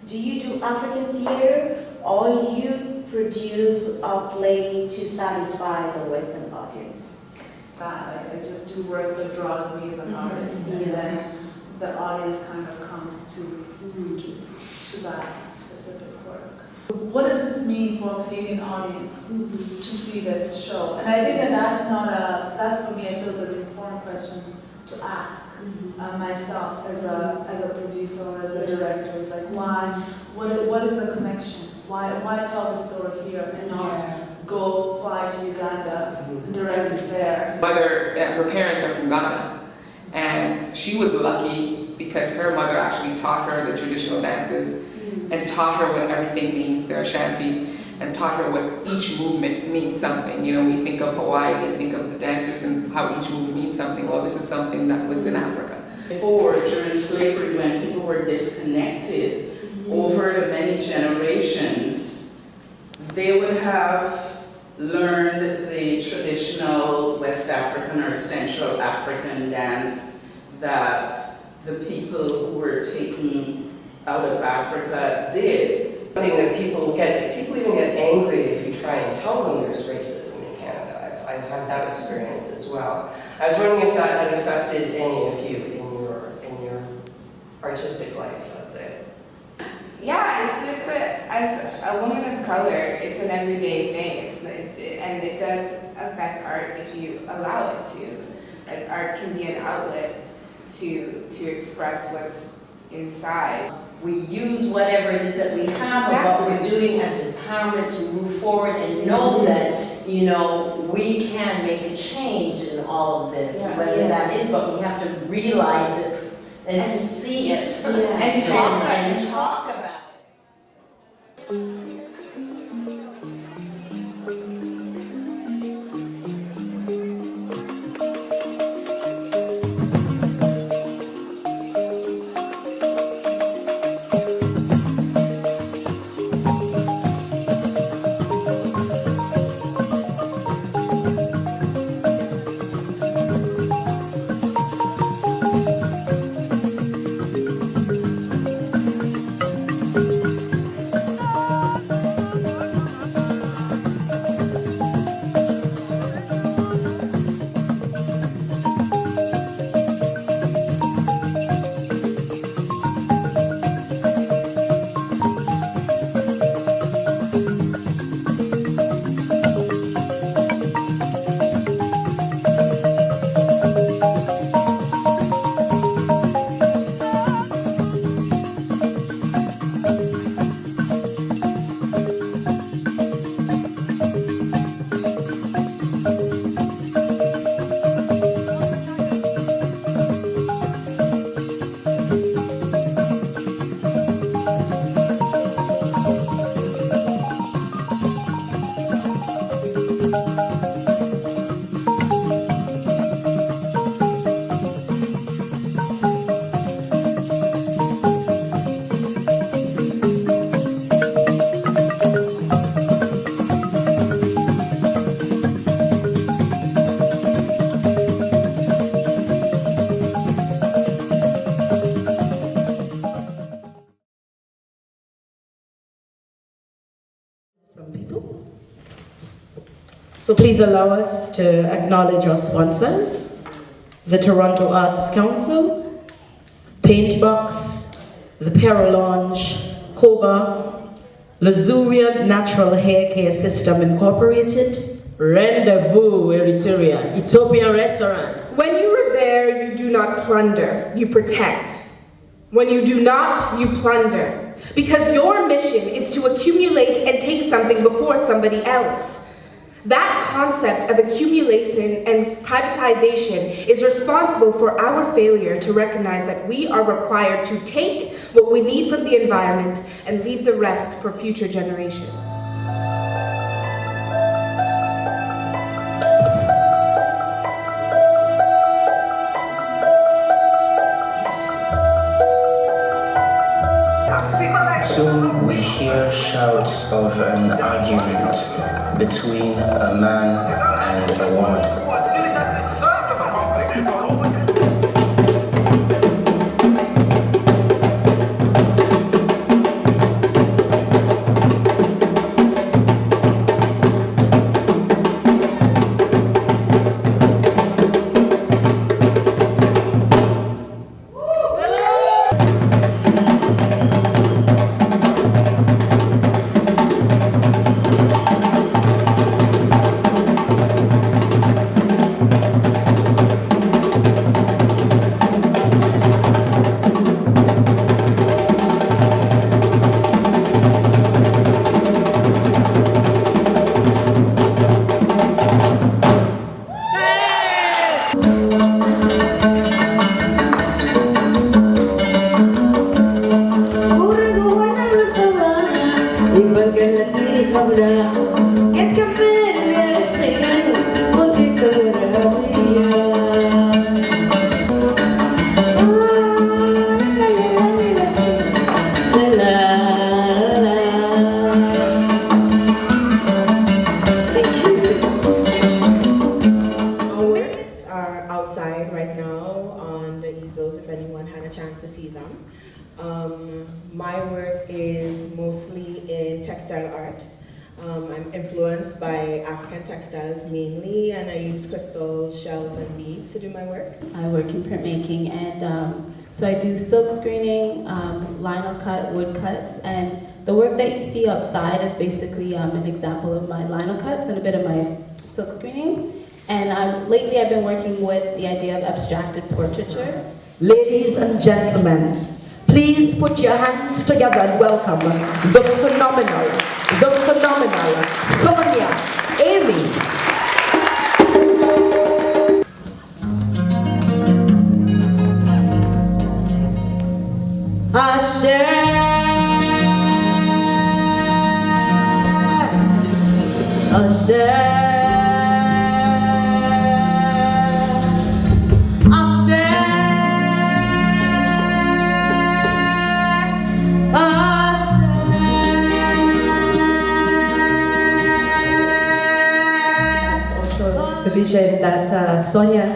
Do you do African theater, or you produce a play to satisfy the Western audience? I just do work that draws me as an artist, and then the audience kind of comes to that specific work. What does this mean for a Canadian audience to see this show? And I think that for me I feel is an important question to ask myself as a producer or as a director. It's like, why? What is the connection? Why tell the story here and not go fly to Uganda and direct it there? Her parents are from Ghana, and she was lucky because her mother actually taught her the traditional dances and taught her what everything means, the Ashanti, and taught her what each movement means something. You know, we think of Hawaii and think of the dancers and how each movement means something. Well, this is something that was in Africa. Before, during slavery, when people were disconnected over the many generations, they would have learned the traditional West African or Central African dance that the people who were taken out of Africa did. Something that people even get angry if you try and tell them there's racism in Canada. I've had that experience as well. I was wondering if that had affected any of you in your artistic life, I'd say. Yeah, as a woman of color, it's an everyday thing. And it does affect art if you allow it to. Like, art can be an outlet to express what's inside. We use whatever it is that we have and what we're doing as empowerment to move forward and know that, you know, we can make a change in all of this, whether that is, but we have to realize it and see it and talk about it. Some people. So please allow us to acknowledge our sponsors: the Toronto Arts Council, Paintbox, the Pero Lounge, Koba, Lazuria Natural Hair Care System Incorporated, Rendezvous Eritrea, Ethiopian Restaurant. When you revere, you do not plunder, you protect. When you do not, you plunder. Because your mission is to accumulate and take something before somebody else. That concept of accumulation and privatization is responsible for our failure to recognize that we are required to take what we need from the environment and leave the rest for future generations. Soon we hear shouts of an argument between a man and a woman. chance to see them. My work is mostly in textile art. I'm influenced by African textiles mainly, and I use crystals, shells, and beads to do my work. I work in printmaking, and so I do silk screening, lino cut, wood cuts, and the work that you see outside is basically an example of my lino cuts and a bit of my silk screening. And lately I've been working with the idea of abstracted portraiture. Ladies and gentlemen, please put your hands together and welcome the phenomenal Sonia Amy. The vision that Sonia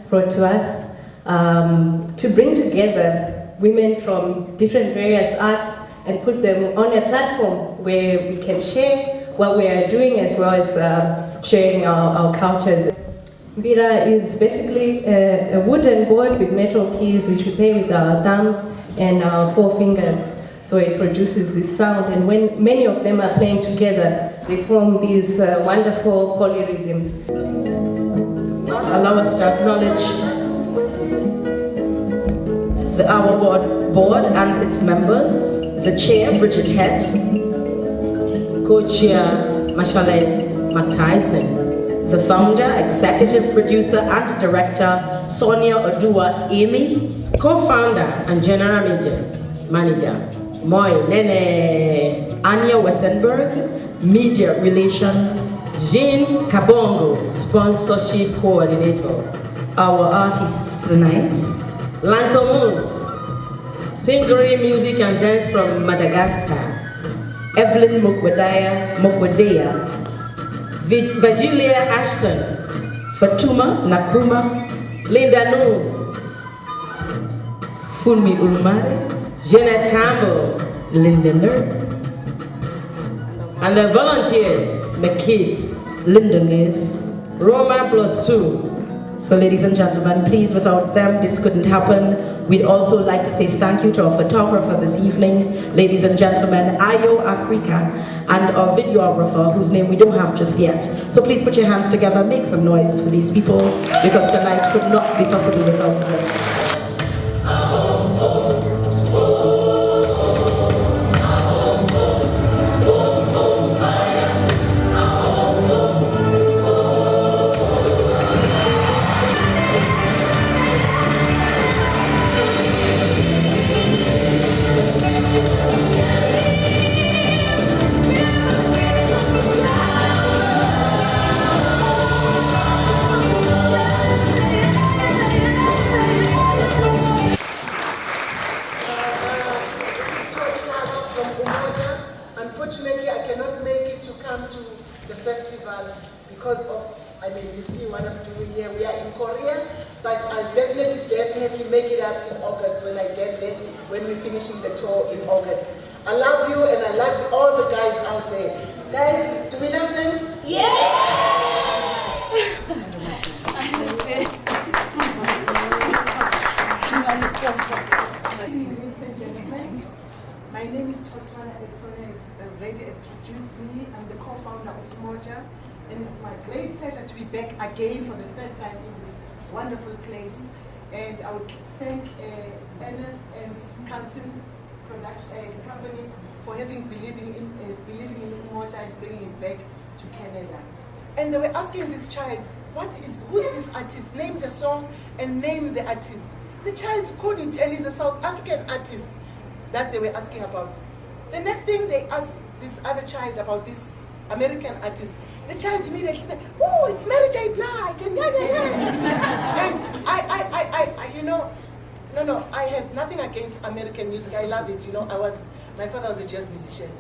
brought to us to bring together women from different various arts and put them on a platform where we can share what we are doing as well as sharing our cultures. Mbira is basically a wooden board with metal keys which we play with our thumbs and our 4 fingers. So it produces this sound, and when many of them are playing together, they form these wonderful polyrhythms. Allow us to acknowledge the AWA board and its members, the chair, Bridget Head, co-chair, Mashalet McTyson, the founder, executive producer, and director, Sonia Odua Amy, co-founder and general manager, Moy Nene Anya Wesenberg, media relations, Jean Kabongo, sponsorship coordinator. Our artists tonight, Lanto Moose, Singeri music and dance from Madagascar, Evelyn Mokwadea, Virgilia Ashton, Fatuma Nakrumah, Linda Nose, Funmi Ulmare, Jeanette Campbell, Linda Nurse, and the volunteers, McKids, Linda Ness, Roma +2. So ladies and gentlemen, please, without them, this couldn't happen. We'd also like to say thank you to our photographer this evening, ladies and gentlemen, Ayo Africa, and our videographer, whose name we don't have just yet. So please put your hands together, make some noise for these people, because tonight could not be possible without them. Unfortunately, I cannot make it to come to the festival because of, you see what I'm doing here. We are in Korea, but I'll definitely make it up in August when I get there, when we're finishing the tour in August. I love you, and I love all the guys out there. Guys, do we love them? Yeah! My name is Totwana, and Sonia has already introduced me. I'm the co-founder of Moja, and it's my great pleasure to be back again for the 3rd time in this wonderful place. And I would thank Ernest and Carlton's production company for believing in Moja and bringing it back to Canada. And they were asking this child, who's this artist? Name the song and name the artist. The child couldn't, and he's a South African artist that they were asking about. The next thing they asked this other child about this American artist. The child immediately said, "Oh, it's Mary J. Blige," and and I have nothing against American music. I love it. My father was a jazz musician,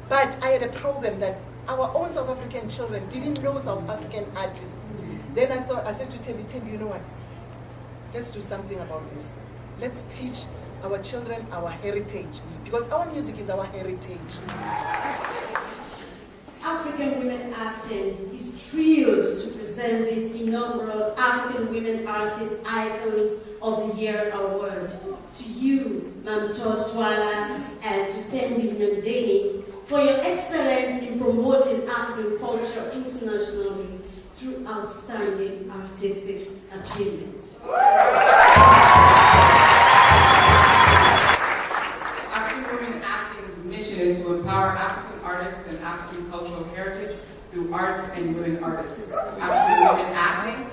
but I had a problem that our own South African children didn't know South African artists. Then I said to Tebi, you know what? Let's do something about this. Let's teach our children our heritage, because our music is our heritage. African Women Acting is thrilled to present this inaugural African Women Artist Icons of the Year Award to you, Mam Twala, and to 10 Million Deni for your excellence in promoting African culture internationally through outstanding artistic achievement. African Women Acting's mission is to empower African artists and African cultural heritage through arts and women artists. African Women Acting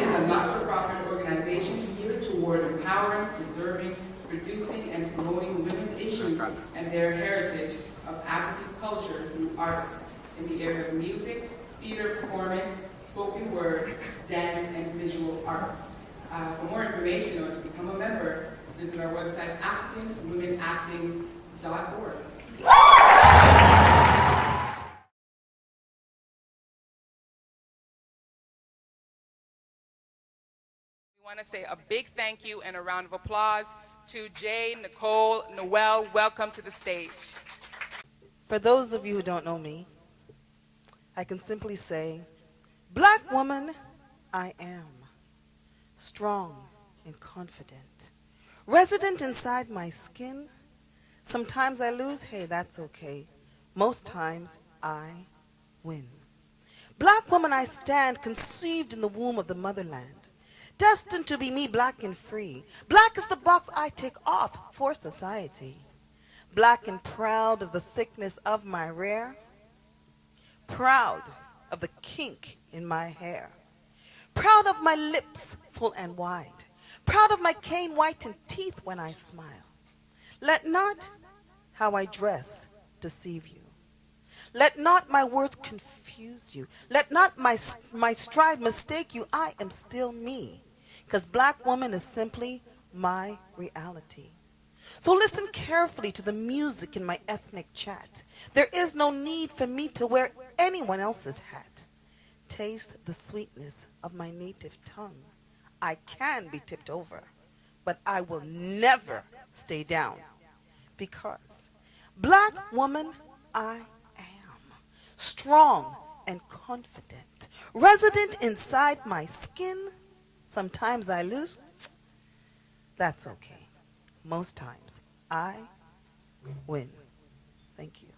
is a not-for-profit organization geared toward empowering, preserving, producing, and promoting women's issues and their heritage of African culture through arts in the area of music, theater performance, spoken word, dance, and visual arts. For more information or to become a member, visit our website, AfricanWomenActing.org. We want to say a big thank you and a round of applause to Jay, Nicole, Noel. Welcome to the stage. For those of you who don't know me, I can simply say, Black woman, I am. Strong and confident. Resident inside my skin. Sometimes I lose, hey, that's okay. Most times I win. Black woman, I stand, conceived in the womb of the motherland. Destined to be me, black and free. Black is the box I take off for society. Black and proud of the thickness of my rear. Proud of the kink in my hair. Proud of my lips full and wide. Proud of my cane whitened teeth when I smile. Let not how I dress deceive you. Let not my words confuse you. Let not my stride mistake you. I am still me. Because black woman is simply my reality. So listen carefully to the music in my ethnic chat. There is no need for me to wear anyone else's hat. Taste the sweetness of my native tongue. I can be tipped over, but I will never stay down. Because black woman, I am. Strong and confident. Resident inside my skin. Sometimes I lose. That's okay. Most times I win. Thank you.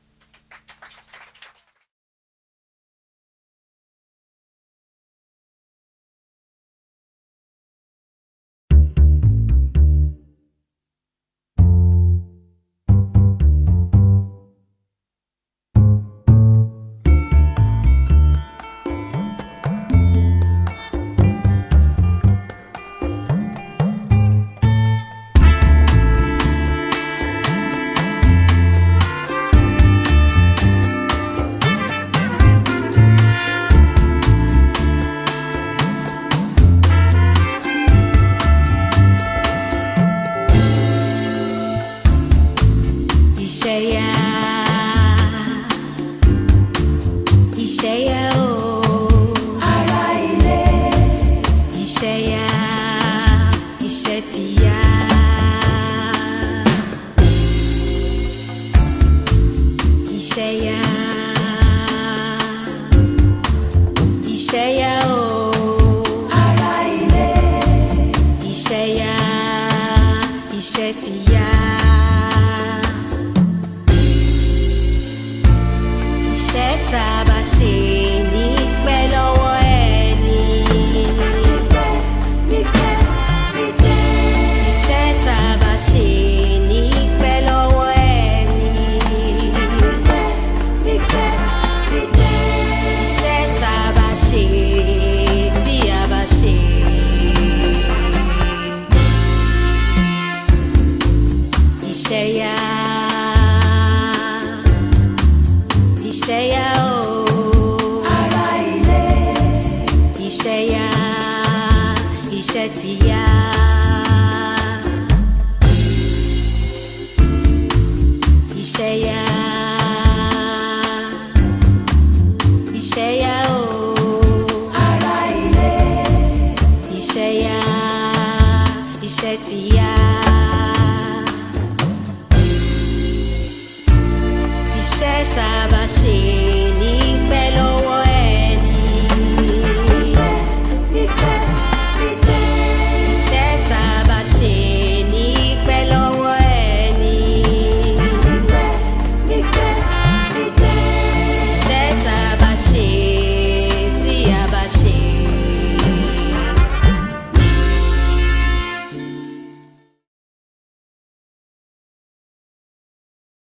Iṣẹ́ ti yá. see